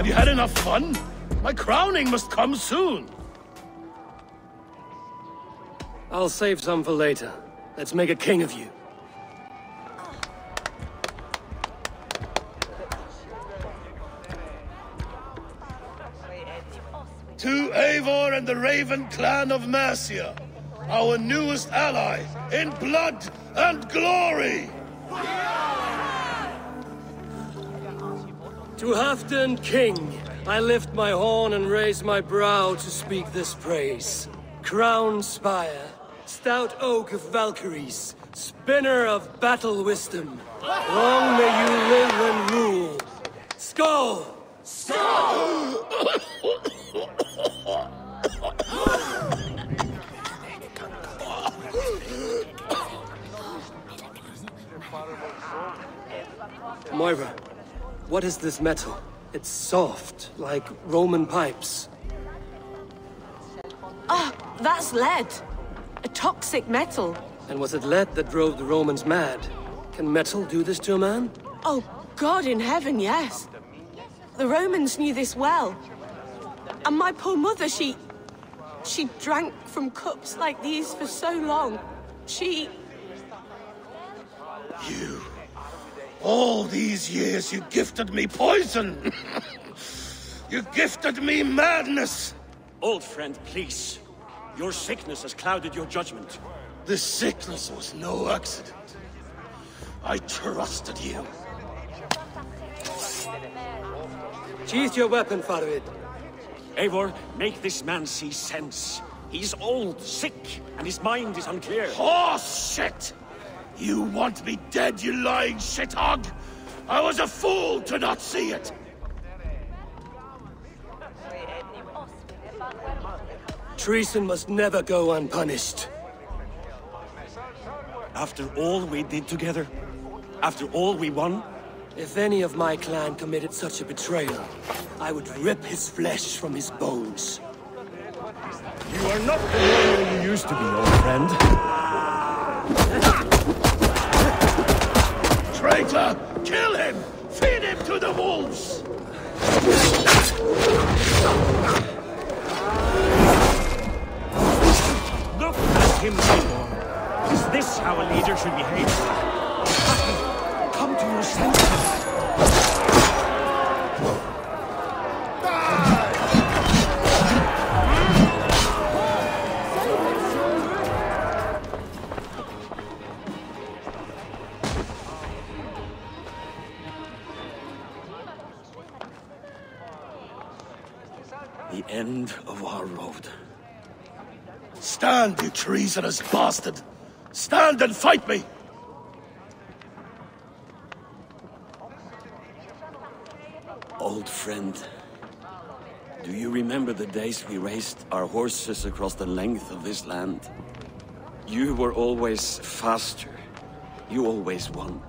Have you had enough fun? My crowning must come soon. I'll save some for later. Let's make a king of you. To Eivor and the Raven clan of Mercia, our newest ally in blood and glory! To Halfdan King, I lift my horn and raise my brow to speak this praise. Crown spire, stout oak of Valkyries, spinner of battle wisdom. Long may you live and rule. Skull! Skull! Moira, what is this metal? It's soft, like Roman pipes. Ah, that's lead. A toxic metal. And was it lead that drove the Romans mad? Can metal do this to a man? Oh, God in heaven, yes. The Romans knew this well. And my poor mother, she drank from cups like these for so long. You... All these years you gifted me poison! You gifted me madness! Old friend, please. Your sickness has clouded your judgment. This sickness was no accident. I trusted you. Sheath your weapon, Farid. Eivor, make this man see sense. He's old, sick, and his mind is unclear. Horse shit! You want me dead, you lying shithog? I was a fool to not see it! Treason must never go unpunished. After all we did together? After all we won? If any of my clan committed such a betrayal, I would rip his flesh from his bones. You are not the warrior you used to be, old friend. Traitor! Kill him! Feed him to the wolves! Look at him, Eivor. Is this how a leader should behave? Come to your senses. The end of our road. Stand, you treasonous bastard! Stand and fight me! Old friend, do you remember the days we raced our horses across the length of this land? You were always faster. You always won.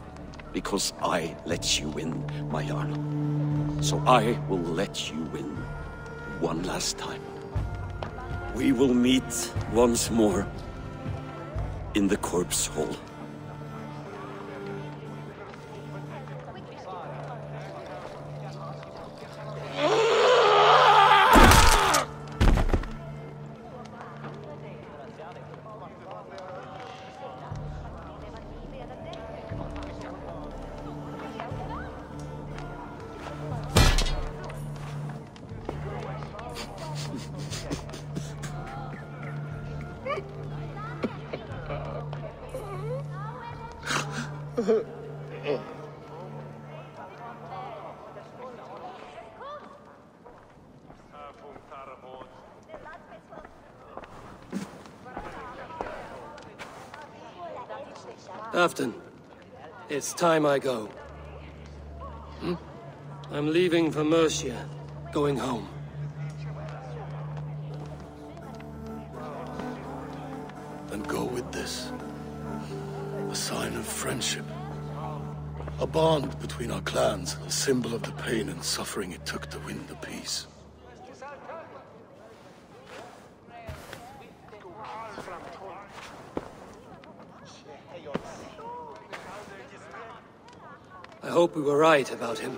Because I let you win, my Jarl. So I will let you win. One last time. We will meet once more in the corpse hall. Halfdan, it's time I go. I'm leaving for Mercia, going home. And go with this. A sign of friendship. A bond between our clans, a symbol of the pain and suffering it took to win the peace. I hope we were right about him.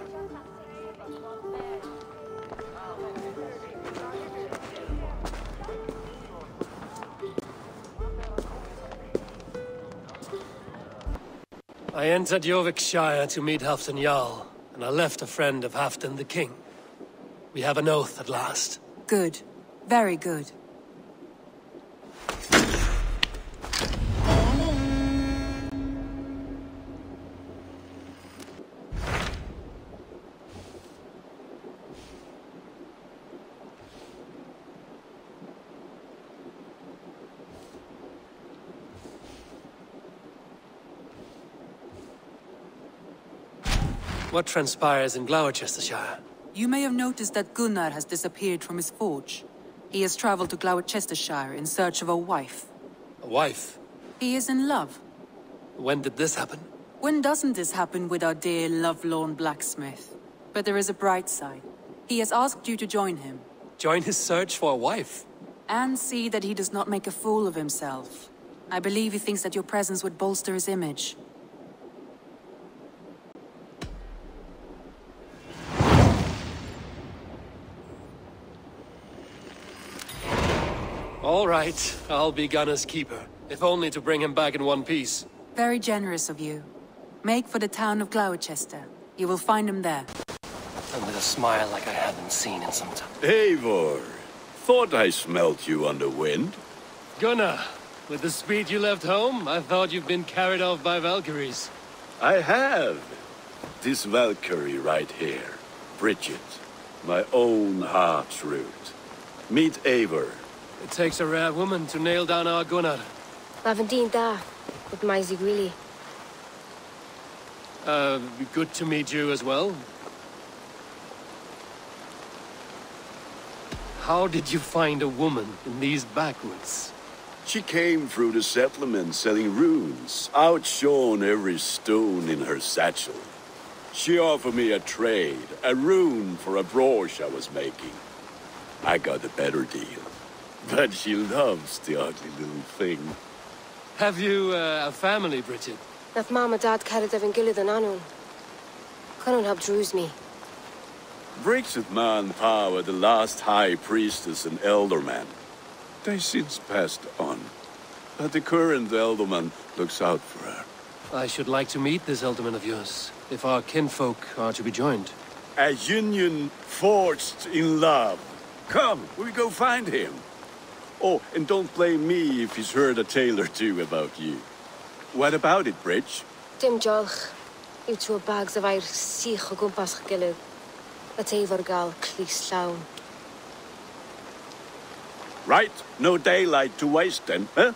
I entered Yorkshire to meet Halfdan Jarl, and I left a friend of Halfdan the King. We have an oath at last. Good. Very good. What transpires in Gloucestershire? You may have noticed that Gunnar has disappeared from his forge. He has traveled to Gloucestershire in search of a wife. A wife? He is in love. When did this happen? When doesn't this happen with our dear lovelorn blacksmith? But there is a bright side. He has asked you to join him. Join his search for a wife? And see that he does not make a fool of himself. I believe he thinks that your presence would bolster his image. All right, I'll be Gunnar's keeper, if only to bring him back in one piece. Very generous of you. Make for the town of Gloucester. You will find him there. And with a smile like I haven't seen in some time. Eivor, thought I smelt you on the wind. Gunnar, with the speed you left home, I thought you'd been carried off by Valkyries. I have. This Valkyrie right here, Bridget, my own heart's root. Meet Eivor. It takes a rare woman to nail down our Gunnar. Lavendine da, with Maisy Greeley. Good to meet you as well. How did you find a woman in these backwoods? She came through the settlement selling runes, outshone every stone in her satchel. She offered me a trade, a rune for a brooch I was making. I got a better deal. But she loves the ugly little thing. Have you a family, Bridget? Nath Mom and Dad carried Evan Gillid and Anun. Cannon helped druise me. Bridget Man Pa were the last high priestess and elderman. They since passed on. But the current elderman looks out for her. I should like to meet this elderman of yours, if our kinfolk are to be joined. A union forged in love. Come, we'll go find him. Oh, and don't blame me if he's heard a tale or two about you. What about it, Bridge? Dim Jolch. You two bags of air sich o gwmpas gilydd. A Eivor gal clis llawn. Right, no daylight to waste then, huh?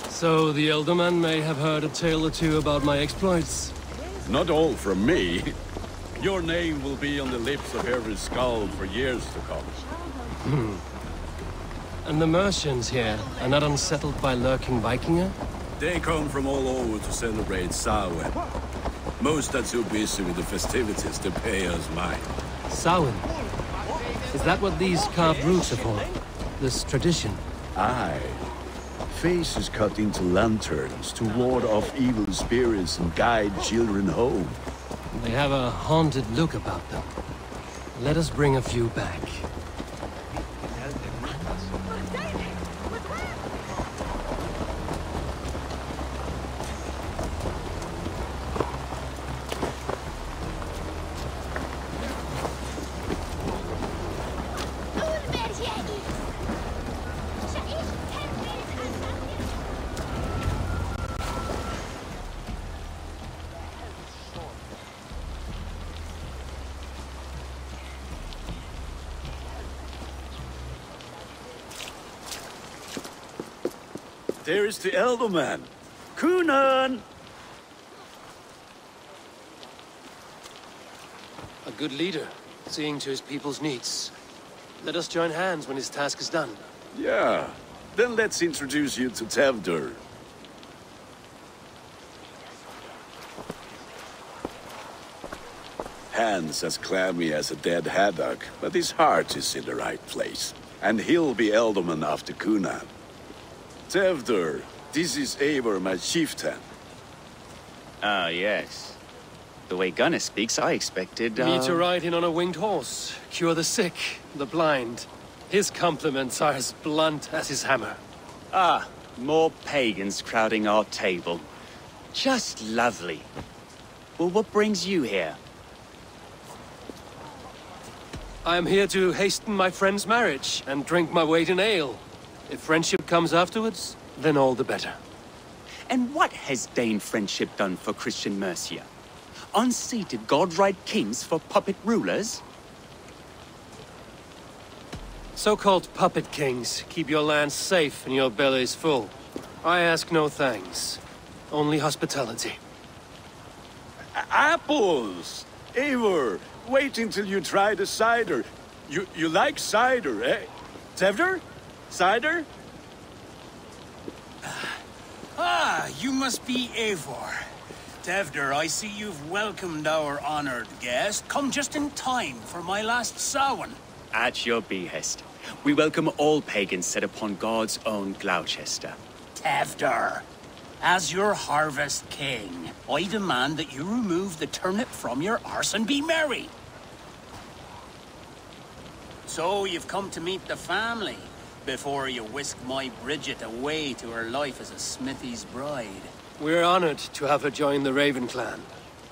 So the elderman may have heard a tale or two about my exploits. Not all from me. Your name will be on the lips of every skull for years to come. And the merchants here are not unsettled by lurking Vikinger? They come from all over to celebrate Samhain. Most are too busy with the festivities to pay us mind. Samhain? Is that what these carved roofs are for? This tradition? Aye. Faces cut into lanterns to ward off evil spirits and guide children home. They have a haunted look about them. Let us bring a few back. There is the elderman. Gunnar! A good leader, seeing to his people's needs. Let us join hands when his task is done. Yeah. Then let's introduce you to Tevdur. Hands as clammy as a dead haddock, but his heart is in the right place. And he'll be elderman after Gunnar. Tevdur, this is Eivor, my chieftain. Ah, yes. The way Gunnar speaks, I expected, Me to ride in on a winged horse, cure the sick, the blind. His compliments are as blunt as his hammer. Ah, More pagans crowding our table. Just lovely. Well, what brings you here? I am here to hasten my friend's marriage and drink my weight in ale. If friendship comes afterwards, then all the better. And what has Dane friendship done for Christian Mercia? Unseated godright kings for puppet rulers? So-called puppet kings keep your lands safe and your bellies full. I ask no thanks, only hospitality. Apples! Eivor, wait until you try the cider. You like cider, eh? Tevder? Cider? Ah, you must be Eivor. Tevder, I see you've welcomed our honored guest. Come just in time for my last Samhain. At your behest. We welcome all pagans set upon God's own Gloucester. Tevder, as your harvest king, I demand that you remove the turnip from your arse and be merry. So you've come to meet the family before you whisk my Bridget away to her life as a smithy's bride. We're honored to have her join the Raven clan,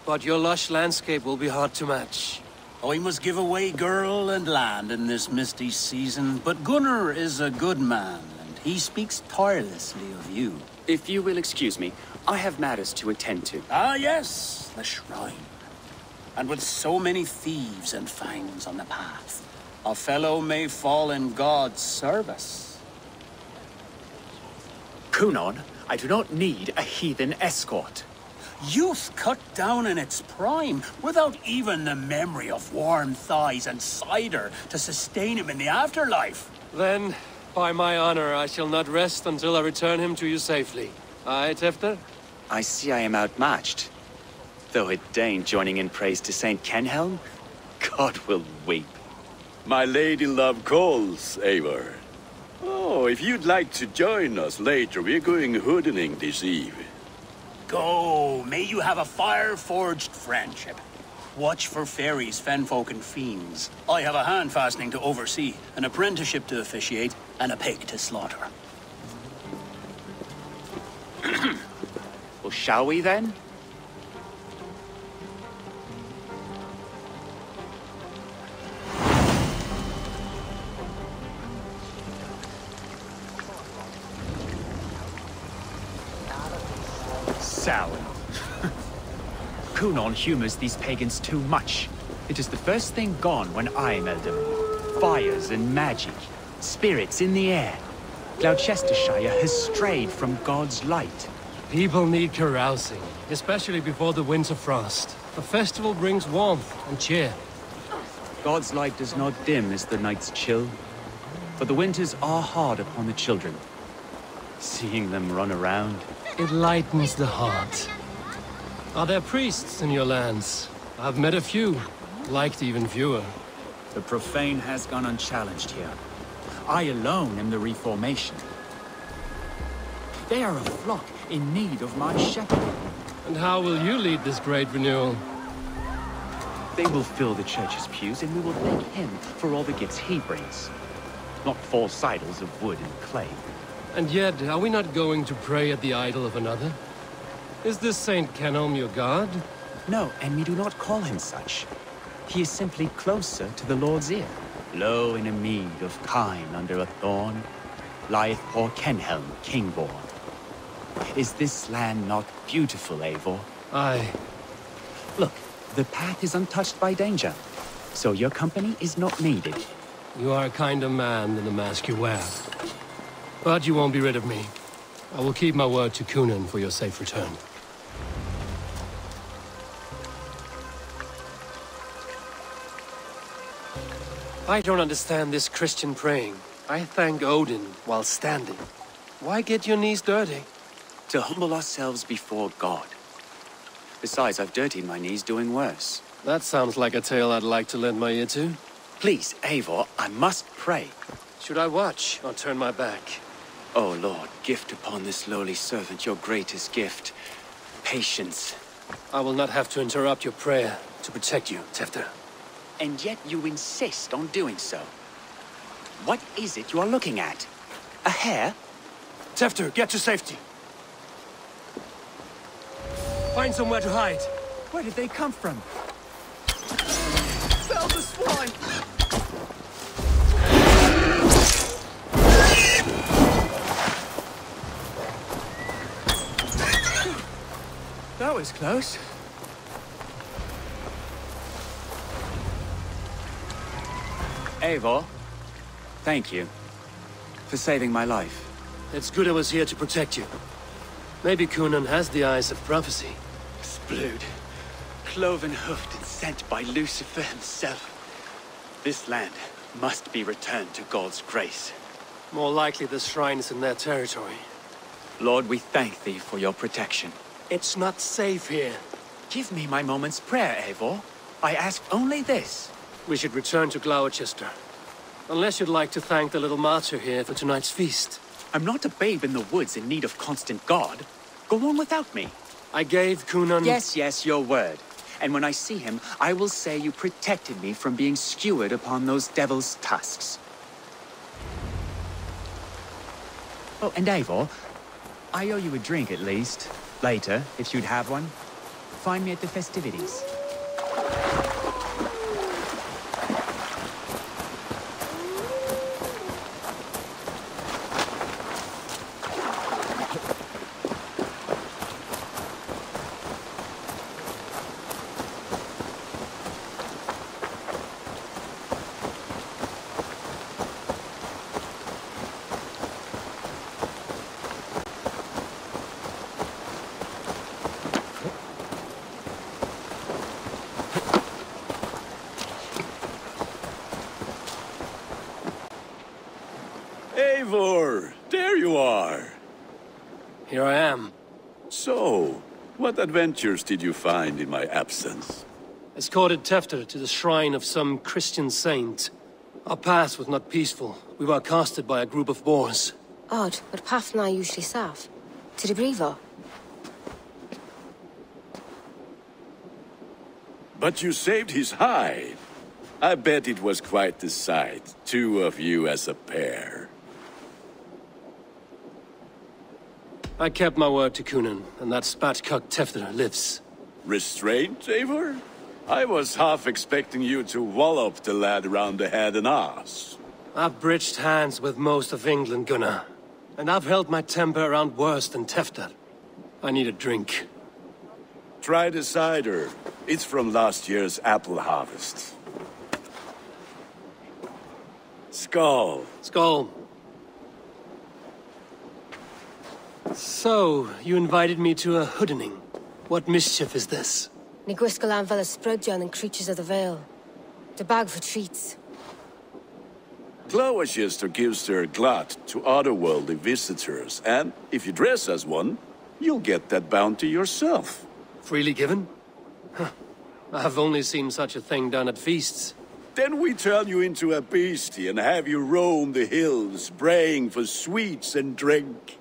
but your lush landscape will be hard to match. I must give away girl and land in this misty season, but Gunnar is a good man, and he speaks tirelessly of you. If you will excuse me, I have matters to attend to. Ah, yes, the shrine. And with so many thieves and fangs on the path, a fellow may fall in God's service. Kunon, I do not need a heathen escort. Youth cut down in its prime, without even the memory of warm thighs and cider to sustain him in the afterlife. Then, by my honor, I shall not rest until I return him to you safely. Aye, Tefter? I see I am outmatched. Though a Dane joining in praise to Saint Kenhelm, God will weep. My lady love calls, Eivor. Oh, if you'd like to join us later, we're going hoodening this eve. Go, may you have a fire-forged friendship. Watch for fairies, fenfolk, and fiends. I have a hand fastening to oversee, an apprenticeship to officiate, and a pig to slaughter. Well, shall we then? Sour. Kunon humors these pagans too much. It is the first thing gone when I meld them. Fires and magic, spirits in the air. Gloucestershire has strayed from God's light. People need carousing, especially before the winter frost. A festival brings warmth and cheer. God's light does not dim as the nights chill, for the winters are hard upon the children. Seeing them run around, it lightens the heart. Are there priests in your lands? I've met a few, liked even fewer. the profane has gone unchallenged here. I alone am the reformation. They are a flock in need of my shepherding. And how will you lead this great renewal? They will fill the church's pews, and we will thank him for all the gifts he brings. Not false idols of wood and clay. And yet, are we not going to pray at the idol of another? Is this Saint Kenhelm your god? No, and we do not call him such. He is simply closer to the Lord's ear. Low in a mead of kine under a thorn, lieth poor Kenhelm, king-born. Is this land not beautiful, Eivor? Aye. Look, the path is untouched by danger, so your company is not needed. You are a kinder man than the mask you wear. But you won't be rid of me. I will keep my word to Gunnar for your safe return. I don't understand this Christian praying. I thank Odin while standing. Why get your knees dirty? To humble ourselves before God. Besides, I've dirtied my knees doing worse. That sounds like a tale I'd like to lend my ear to. Please, Eivor, I must pray. Should I watch or turn my back? Oh Lord, gift upon this lowly servant your greatest gift. Patience. I will not have to interrupt your prayer to protect you, Tefter. And yet you insist on doing so. What is it you are looking at? A hare? Tefter, get to safety. Find somewhere to hide. Where did they come from? Fell the swine! That was close. Eivor, thank you for saving my life. It's good I was here to protect you. Maybe Gunnar has the eyes of prophecy. Blood, cloven-hoofed and sent by Lucifer himself. This land must be returned to God's grace. More likely the shrine is in their territory. Lord, we thank thee for your protection. It's not safe here. Give me my moment's prayer, Eivor. I ask only this. We should return to Gloucester. Unless you'd like to thank the little martyr here for tonight's feast. I'm not a babe in the woods in need of constant guard. Go on without me. I gave Gunnar... Yes, your word. And when I see him, I will say you protected me from being skewered upon those devil's tusks. Oh, and Eivor, I owe you a drink at least. Later, if you'd have one. Find me at the festivities. Eivor, there you are. Here I am. So, what adventures did you find in my absence? Escorted Tefter to the shrine of some Christian saint. Our path was not peaceful. We were accosted by a group of boars. Odd, but path na usually safe. To the Brevo. But you saved his hide. I bet it was quite the sight, two of you as a pair. I kept my word to Gunnar, and that spatcock Tefter lives. Restraint, Eivor? I was half expecting you to wallop the lad around the head and ass. I've bridged hands with most of England, Gunnar. And I've held my temper around worse than Tefter. I need a drink. Try the cider. It's from last year's apple harvest. Skull. Skull. So, you invited me to a hoodening. What mischief is this? Ni gwisgo lan fel y sbrydjon and creatures of the Vale. The bag for treats. Gloucester gives their glut to otherworldly visitors, and if you dress as one, you'll get that bounty yourself. Freely given? Huh. I've only seen such a thing done at feasts. Then we turn you into a beastie and have you roam the hills, braying for sweets and drink.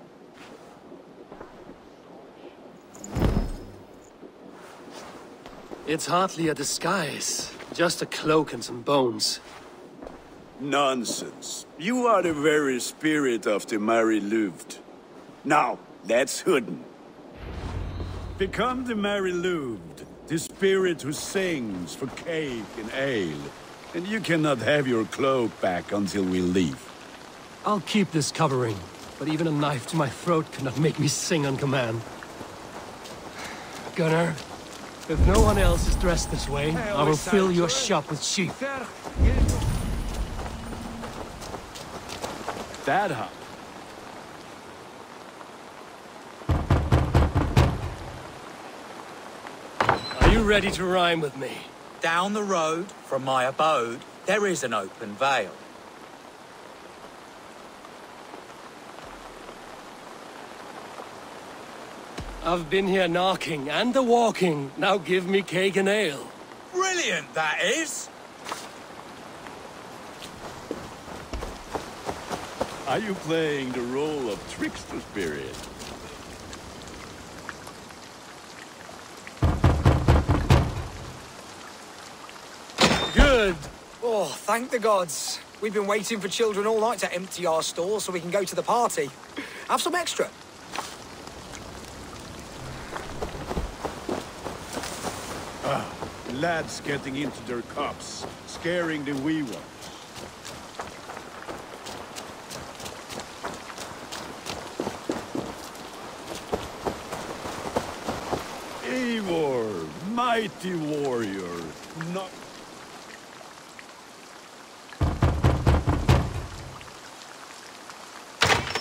It's hardly a disguise. Just a cloak and some bones. Nonsense. You are the very spirit of the Mary Louved. Now, let's hooden. Become the Mary Louved, the spirit who sings for cake and ale. And you cannot have your cloak back until we leave. I'll keep this covering, but even a knife to my throat cannot make me sing on command. Gunnar, if no one else is dressed this way, I will fill your shop with sheep. That hop. Are you ready to rhyme with me? Down the road from my abode, there is an open vale. I've been here knocking and walking. Now give me cake and ale. Brilliant, that is! Are you playing the role of trickster spirit? Good. Oh, thank the gods. We've been waiting for children all night to empty our stores so we can go to the party. Have some extra. Lads getting into their cups, scaring the wee ones. Eivor, mighty warrior, not...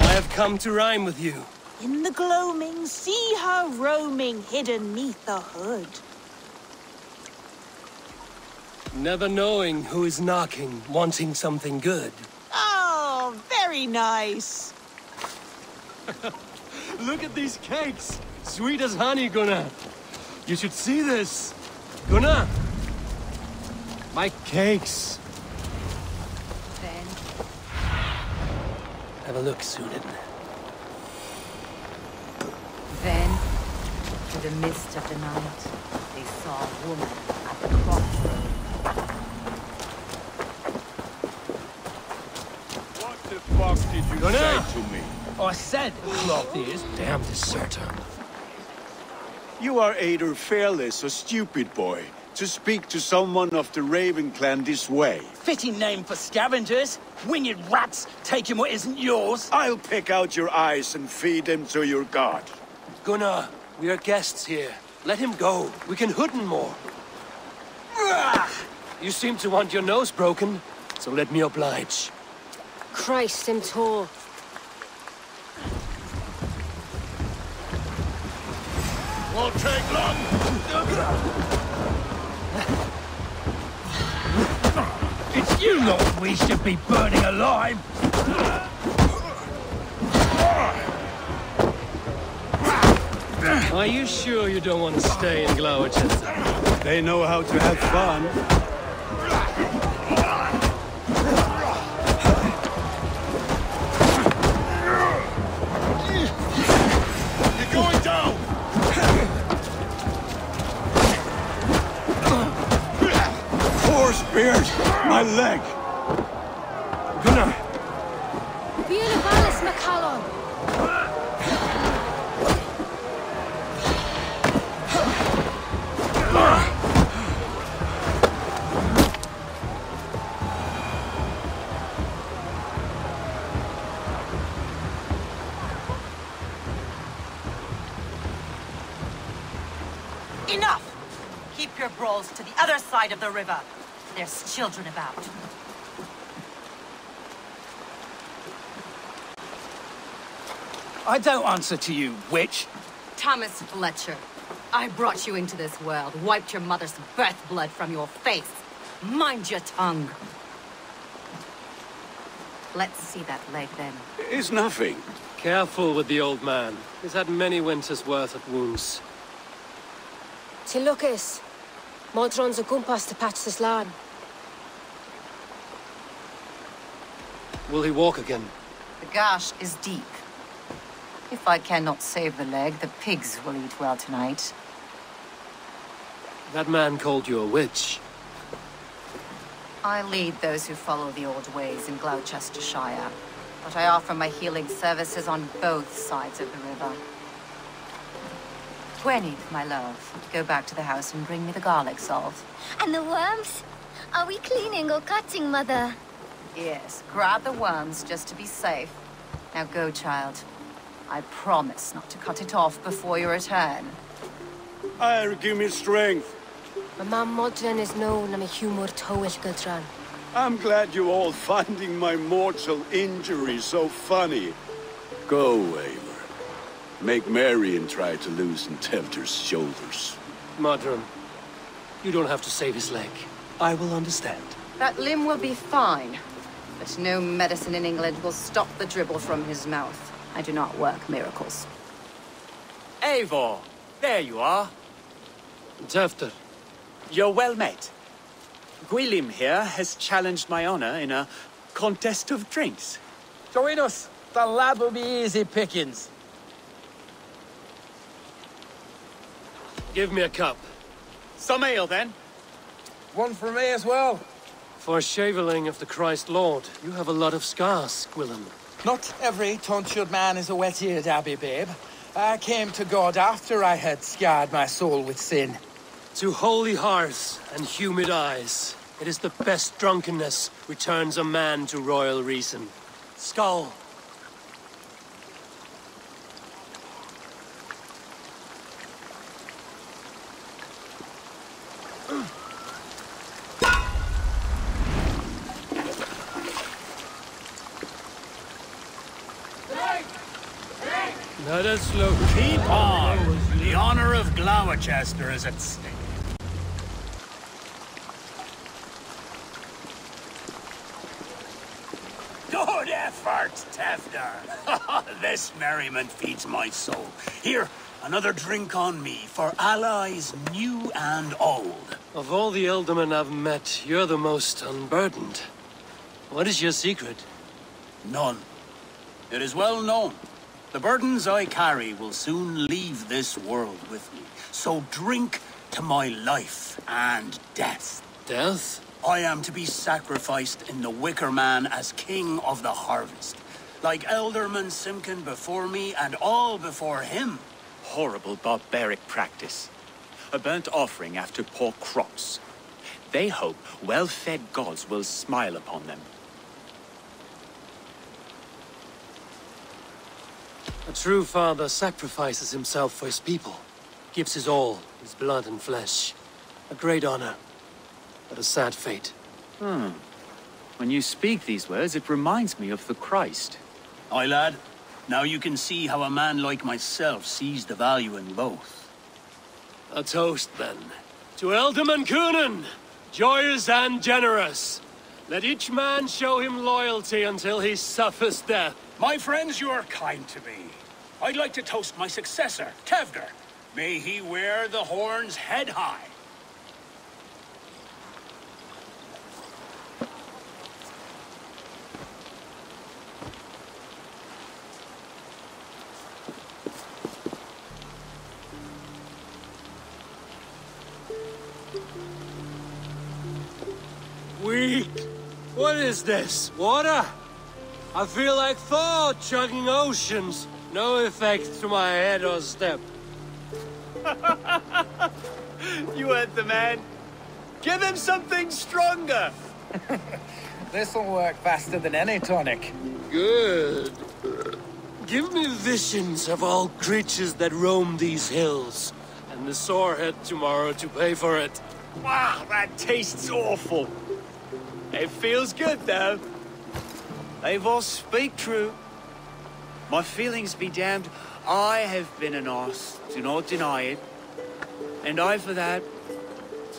I have come to rhyme with you. In the gloaming, see her roaming, hidden neath the hood. Never knowing who is knocking, wanting something good. Oh, very nice. Look at these cakes! Sweet as honey, Gunnar. You should see this. Gunnar! My cakes. Then Have a look, Sunan. Then, through the mist of the night, they saw a woman at the crossroads. What the fuck did you say to me? I said cloth is damn deserter. You are either fearless or stupid, boy, to speak to someone of the Raven clan this way. Fitting name for scavengers. Winged rats taking what isn't yours. I'll pick out your eyes and feed them to your god. Gunnar, we are guests here. Let him go. We can hood him more. You seem to want your nose broken, so let me oblige. Christ, him tall. Won't take long. It's you lot we should be burning alive! Are you sure you don't want to stay in Glowichester? They know how to have fun. You're going down! Four spears! My leg! Gunnar! Bíana Valis McCallum. Enough! Keep your brawls to the other side of the river. There's children about. I don't answer to you, witch. Thomas Fletcher, I brought you into this world, wiped your mother's birth blood from your face. Mind your tongue. Let's see that leg then. It's nothing. Careful with the old man. He's had many winters' worth of wounds. Till Lucas. Modron's a gumpas to patch this land. Will he walk again? The gash is deep. If I cannot save the leg, the pigs will eat well tonight. That man called you a witch. I lead those who follow the old ways in Gloucestershire, but I offer my healing services on both sides of the river. Gwyneth, my love, go back to the house and bring me the garlic salt. And the worms? Are we cleaning or cutting, Mother? Yes, grab the worms just to be safe. Now go, child. I promise not to cut it off before your return. Give me strength. My mam Modron is known am a humor towish gudran. I'm glad you all finding my mortal injury so funny. Go, Eivor. Make merry and try to loosen Tevder's shoulders. Modron, you don't have to save his leg. I will understand. That limb will be fine, but no medicine in England will stop the dribble from his mouth. I do not work miracles. Eivor, there you are. Tefter. You're well met. Gwilym here has challenged my honor in a contest of drinks. Join us. The lad will be easy pickings. Give me a cup. Some ale, then. One for me as well. For a shaveling of the Christ Lord, you have a lot of scars, Gwillem. Not every tonsured man is a wet-eared abbey, babe. I came to God after I had scarred my soul with sin. To holy hearts and humid eyes, it is the best drunkenness returns a man to royal reason. Skull. Not as slow. Keep on! The honor of Gloucester is at stake. Good effort, Tefder! This merriment feeds my soul. Here, another drink on me for allies new and old. Of all the ealdormen I've met, you're the most unburdened. What is your secret? None. It is well known. The burdens I carry will soon leave this world with me. So drink to my life and death. Death? I am to be sacrificed in the Wicker Man as king of the harvest. Like Elderman Simkin before me and all before him. Horrible barbaric practice. A burnt offering after poor crops. They hope well-fed gods will smile upon them. A true father sacrifices himself for his people. Gives his all, his blood and flesh. A great honor, but a sad fate. When you speak these words, it reminds me of the Christ. Aye, lad. Now you can see how a man like myself sees the value in both. A toast, then. To Ealdorman Coonan, joyous and generous. Let each man show him loyalty until he suffers death. My friends, you are kind to me. I'd like to toast my successor, Tefder. May he wear the horns head high. Weak. What is this? Water? I feel like Thor chugging oceans. No effect to my head or step. You heard the man. Give him something stronger. This'll work faster than any tonic. Good. Give me visions of all creatures that roam these hills, and the sorehead tomorrow to pay for it. Wow, that tastes awful. It feels good, though. Eivor, speak true. My feelings be damned. I have been an arse, do not deny it. And I, for that,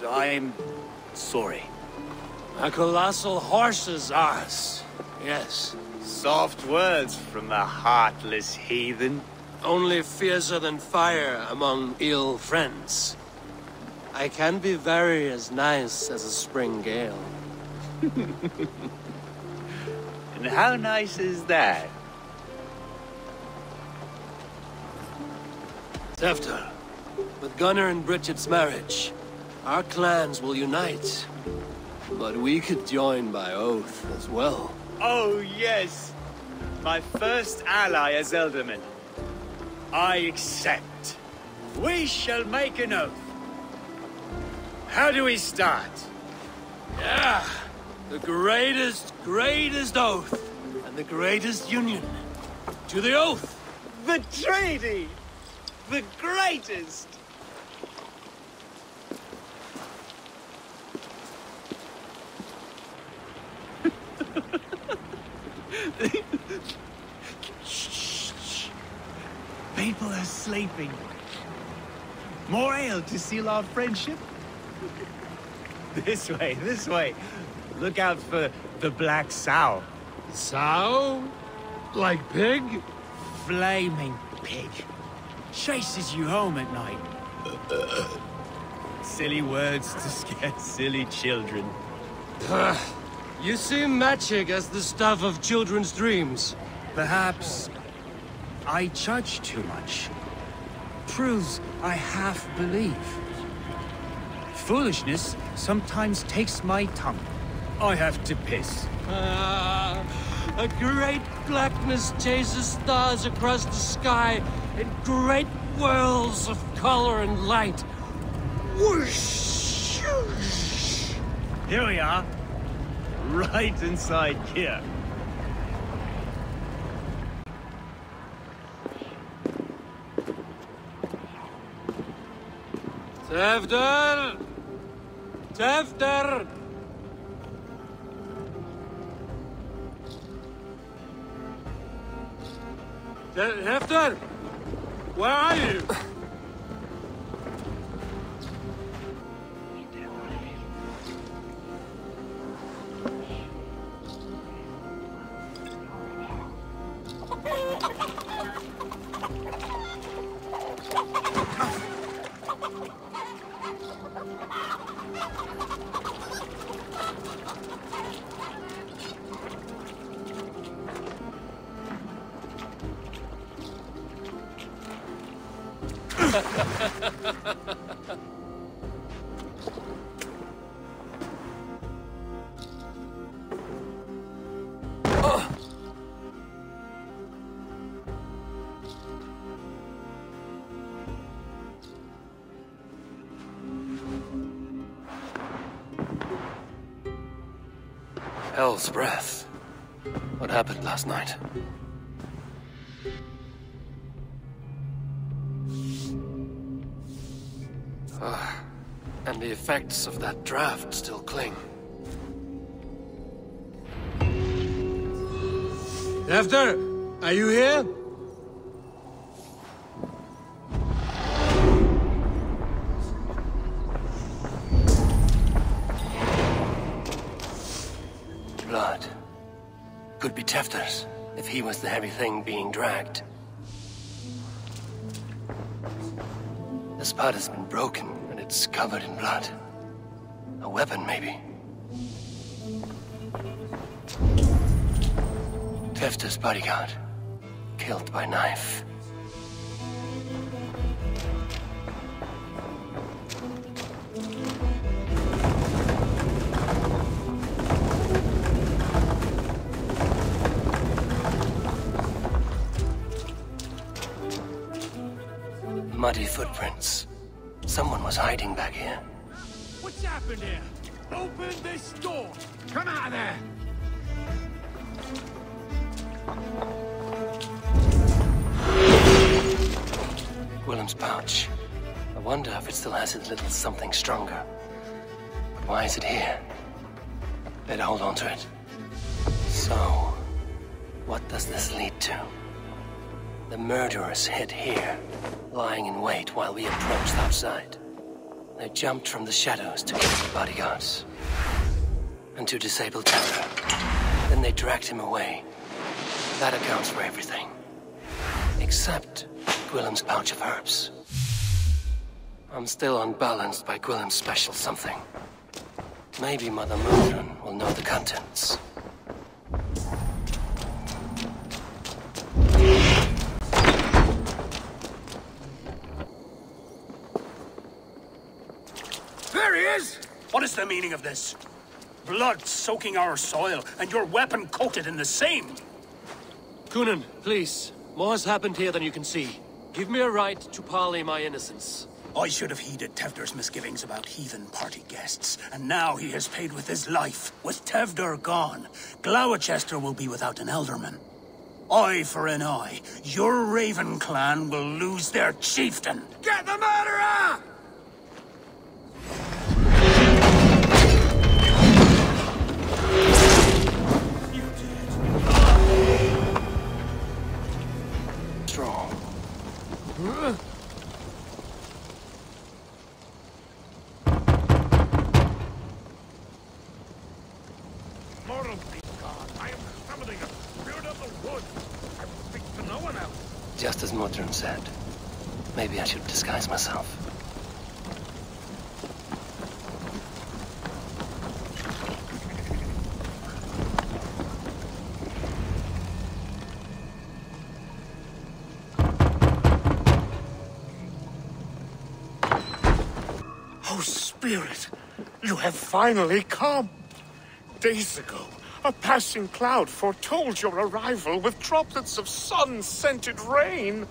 I am sorry. A colossal horse's arse, yes. Soft words from the heartless heathen. Only fiercer than fire among ill friends. I can be very as nice as a spring gale. And how nice is that? Tefter, with Gunnar and Bridget's marriage, our clans will unite. But we could join by oath as well. Oh, yes. My first ally as Ealdorman. I accept. We shall make an oath. How do we start? Yeah. The greatest oath, and the greatest union. To the oath! The treaty! The greatest! Shh. People are sleeping. More ale to seal our friendship? This way. Look out for the black sow. Sow? Like pig? Flaming pig. Chases you home at night. Silly words to scare silly children. You see magic as the stuff of children's dreams. Perhaps I judge too much. Truths I half believe. Foolishness sometimes takes my tongue. I have to piss. A great blackness chases stars across the sky in great whirls of color and light. Whoosh! Here we are. Right inside here. Tevder! Tevder! Tevder! Where are you? Hell's breath. What happened last night? And the effects of that draft still cling. Tevder, are you here? Blood. Could be Tefter's, if he was the heavy thing being dragged. The spot has been broken, and it's covered in blood. A weapon, maybe. Tefter's bodyguard. Killed by knife. Muddy footprints. Someone was hiding back here. What's happened here? Open this door! Come out of there! Willem's pouch. I wonder if it still has its little something stronger. But why is it here? Better hold on to it. So, what does this lead to? The murderers hid here, lying in wait while we approached outside. They jumped from the shadows to kill the bodyguards. And to disable Tefter. Then they dragged him away. That accounts for everything. Except Gwillem's pouch of herbs. I'm still unbalanced by Gwillem's special something. Maybe Mother Mordren will know the contents. There he is! What is the meaning of this? Blood soaking our soil, and your weapon coated in the same! Gunnar, please. More has happened here than you can see. Give me a right to parley my innocence. I should have heeded Tevder's misgivings about heathen party guests, and now he has paid with his life. With Tevder gone, Gloucester will be without an elderman. Eye for an eye, your Raven clan will lose their chieftain. Get the murderer! Strong. Mortal be God, I am summoning a spirit of the woods. I will speak to no one else. Just as Mordren said. Maybe I should disguise myself. Oh, Spirit, you have finally come. Days ago, a passing cloud foretold your arrival with droplets of sun-scented rain.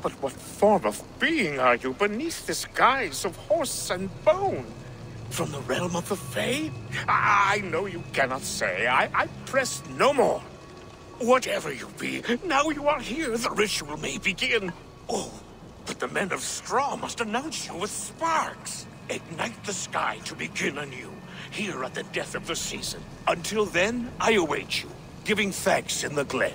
But what form of being are you beneath this guise of horse and bone? From the realm of the Fae? I know you cannot say. I press no more. Whatever you be, now you are here, the ritual may begin. Oh, but the men of straw must announce you with sparks. Ignite the sky to begin anew, here at the death of the season. Until then, I await you, giving thanks in the glen.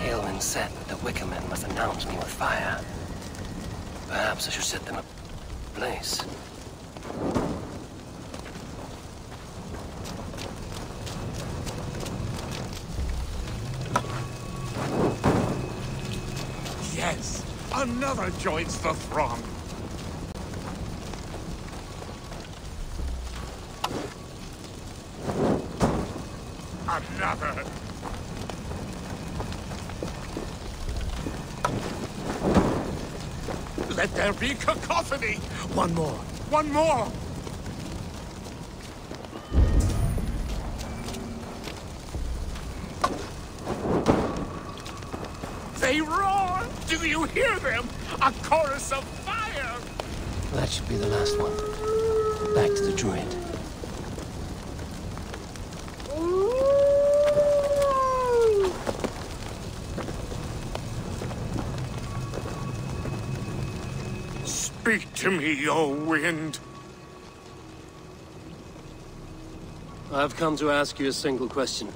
Aelwyn said that the Wicker men must announce me with fire. Perhaps I should set them ablaze. Yes, another joins the throng. Another. Let there be cacophony. One more. One more. They roar! Do you hear them? A chorus of fire! That should be the last one. Back to the druid. Speak to me, O wind. I've come to ask you a single question.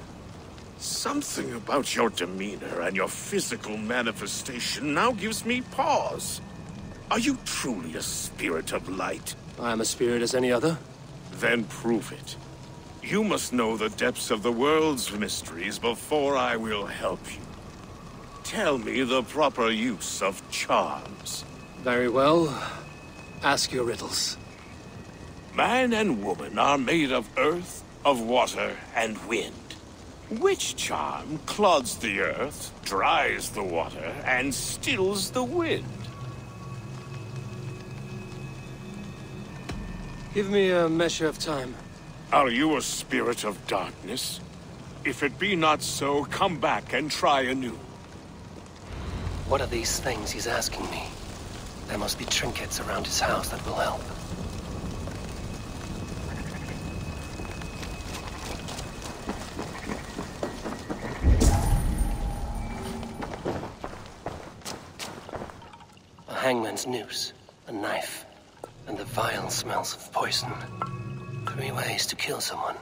Something about your demeanor and your physical manifestation now gives me pause. Are you truly a spirit of light? I am a spirit as any other. Then prove it. You must know the depths of the world's mysteries before I will help you. Tell me the proper use of charms. Very well. Ask your riddles. Man and woman are made of earth, of water, and wind. Which charm clods the earth, dries the water, and stills the wind? Give me a measure of time. Are you a spirit of darkness? If it be not so, come back and try anew. What are these things he's asking me? There must be trinkets around his house that will help. A hangman's noose, a knife, and the vile smells of poison. 3 ways to kill someone.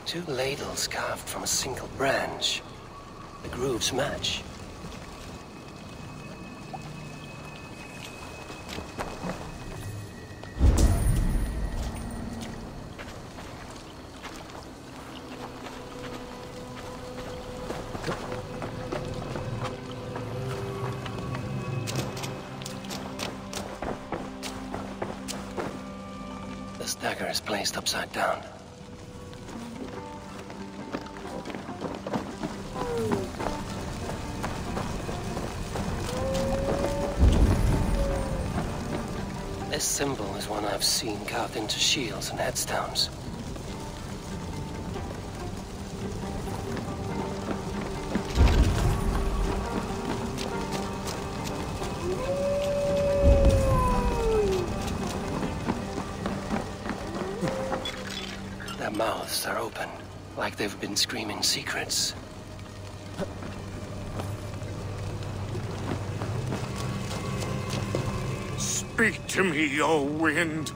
Two ladles carved from a single branch. The grooves match. This dagger is placed upside down. This symbol is one I've seen carved into shields and headstones. Their mouths are open, like they've been screaming secrets. Speak to me, O wind.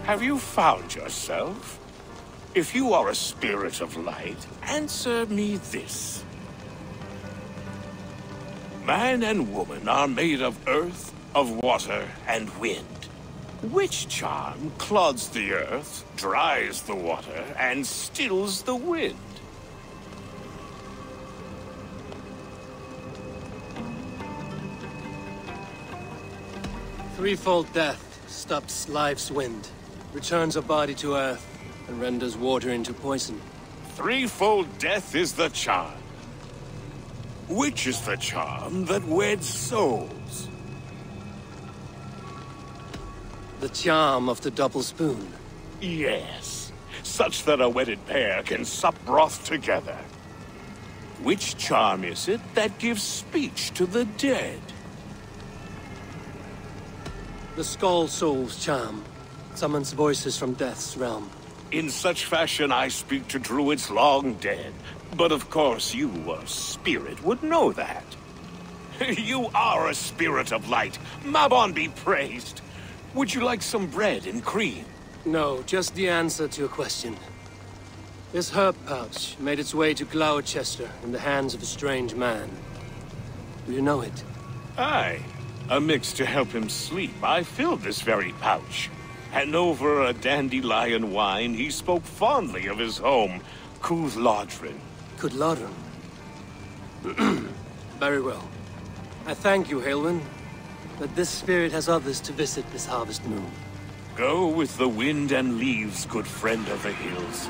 Have you found yourself? If you are a spirit of light, answer me this. Man and woman are made of earth, of water, and wind. Which charm clods the earth, dries the water, and stills the wind? Threefold death stops life's wind, returns a body to earth, and renders water into poison. Threefold death is the charm. Which is the charm that weds souls? The charm of the double spoon. Yes, such that a wedded pair can sup broth together. Which charm is it that gives speech to the dead? The Skull Soul's charm summons voices from death's realm. In such fashion I speak to druids long dead. But of course you, a spirit, would know that. You are a spirit of light. Mabon be praised. Would you like some bread and cream? No, just the answer to your question. This herb pouch made its way to Gloucester in the hands of a strange man. Do you know it? Aye. A mix to help him sleep. I filled this very pouch. And over a dandelion wine, he spoke fondly of his home, Cúthládrin. Cúthládrin? Very well. I thank you, Haelwyn, but this spirit has others to visit this harvest moon. Go with the wind and leaves, good friend of the hills.